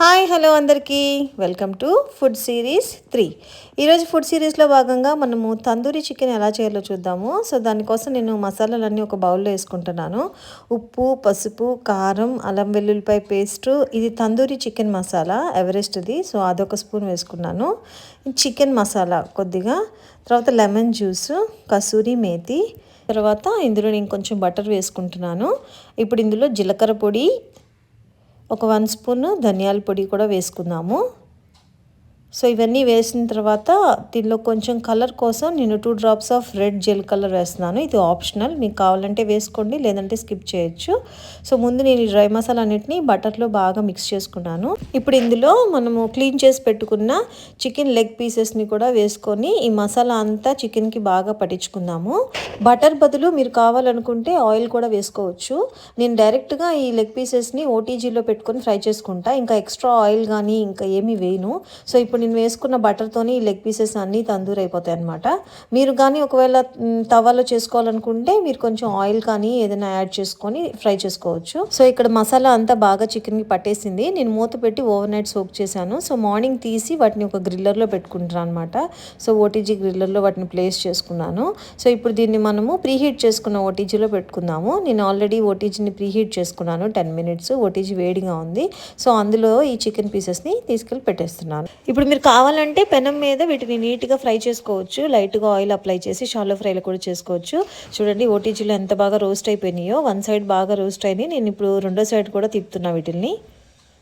Hi hello అందరికీ welcome to food series 3. ఈరోజు food సిరీస్లో భాగంగా మనము తందూరి చికెన్ ఎలా చేయాలో చూద్దాము. సో దానికోసం నేను మసాలాలన్నీ ఒక బౌల్లో వేసుకుంటున్నాను. ఉప్పు, పసుపు, కారం, అల్లం వెల్లుల్లిపాయ పేస్టు. ఇది తందూరి చికెన్ మసాలా ఎవరెస్ట్ది. సో అదొక స్పూన్ వేసుకున్నాను. చికెన్ మసాలా కొద్దిగా, తర్వాత లెమన్ జ్యూసు, కసూరి మేతి, తర్వాత ఇందులో నేను కొంచెం బటర్ వేసుకుంటున్నాను. ఇప్పుడు ఇందులో జీలకర్ర పొడి, ఒక 1 స్పూన్ ధనియాల పొడి కూడా వేసుకుందాము. సో ఇవన్నీ వేసిన తర్వాత దీనిలో కొంచెం కలర్ కోసం నేను 2 drops of red gel colour వేస్తున్నాను. ఇది ఆప్షనల్, మీకు కావాలంటే వేసుకోండి, లేదంటే స్కిప్ చేయొచ్చు. సో ముందు నేను ఈ డ్రై మసాలా అన్నిటిని బటర్లో బాగా మిక్స్ చేసుకున్నాను. ఇప్పుడు ఇందులో మనము క్లీన్ చేసి పెట్టుకున్న చికెన్ లెగ్ పీసెస్ని కూడా వేసుకొని ఈ మసాలా అంతా చికెన్కి బాగా పట్టించుకుందాము. బటర్ బదులు మీరు కావాలనుకుంటే ఆయిల్ కూడా వేసుకోవచ్చు. నేను డైరెక్ట్గా ఈ లెగ్ పీసెస్ని ఓటీజీలో పెట్టుకొని ఫ్రై చేసుకుంటా, ఇంకా ఎక్స్ట్రా ఆయిల్ కానీ ఇంకా ఏమీ వేయను. సో ఇప్పుడు నేను వేసుకున్న బటర్తోని ఈ లెగ్ పీసెస్ అన్నీ తందూరి అయిపోతాయి అనమాట. మీరు కానీ ఒకవేళ తవాలో చేసుకోవాలనుకుంటే మీరు కొంచెం ఆయిల్ కానీ ఏదైనా యాడ్ చేసుకొని ఫ్రై చేసుకోవచ్చు. సో ఇక్కడ మసాలా అంతా బాగా చికెన్కి పట్టేసింది. నేను మూత పెట్టి ఓవర్ నైట్ సోక్ చేశాను. సో మార్నింగ్ తీసి వాటిని ఒక గ్రిల్లర్లో పెట్టుకుంటాను అనమాట. సో ఓటీజీ గ్రిల్లర్లో వాటిని ప్లేస్ చేసుకున్నాను. సో ఇప్పుడు దీన్ని మనము ప్రీహీట్ చేసుకున్న ఓటీజీలో పెట్టుకుందాము. నేను ఆల్రెడీ ఓటీజీని ప్రీహీట్ చేసుకున్నాను 10 మినిట్స్. ఓటీజీ వేడిగా ఉంది. సో అందులో ఈ చికెన్ పీసెస్ని తీసుకెళ్ళి పెట్టేస్తున్నాను. ఇప్పుడు మీరు కావాలంటే పెనం మీద వీటిని నీట్గా ఫ్రై చేసుకోవచ్చు. లైట్గా ఆయిల్ అప్లై చేసి షాలో ఫ్రైలో కూడా చేసుకోవచ్చు. చూడండి ఓటీజీలో ఎంత బాగా రోస్ట్ అయిపోయినాయో. 1 సైడ్ బాగా రోస్ట్ అయినాయి. నేను ఇప్పుడు రెండో సైడ్ కూడా తిప్పుతున్నా వీటిని.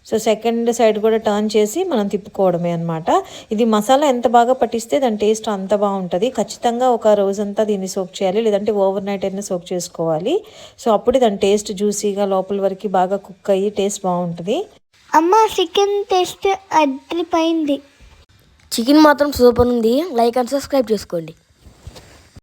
సో సెకండ్ సైడ్ కూడా టర్న్ చేసి మనం తిప్పుకోవడమే అనమాట. ఇది మసాలా ఎంత బాగా పట్టిస్తే దాని టేస్ట్ అంత బాగుంటుంది. ఖచ్చితంగా ఒక రోజంతా దీన్ని సోక్ చేయాలి, లేదంటే ఓవర్ నైట్ అయినా సోక్ చేసుకోవాలి. సో అప్పుడు దాని టేస్ట్ జ్యూసీగా లోపల వరకు బాగా కుక్ అయ్యి టేస్ట్ బాగుంటుంది. అమ్మ చికెన్ టేస్ట్ అదిరిపోయింది. చికెన్ మాత్రం సూపర్ ఉంది. లైక్ అండ్ సబ్స్క్రైబ్ చేసుకోండి.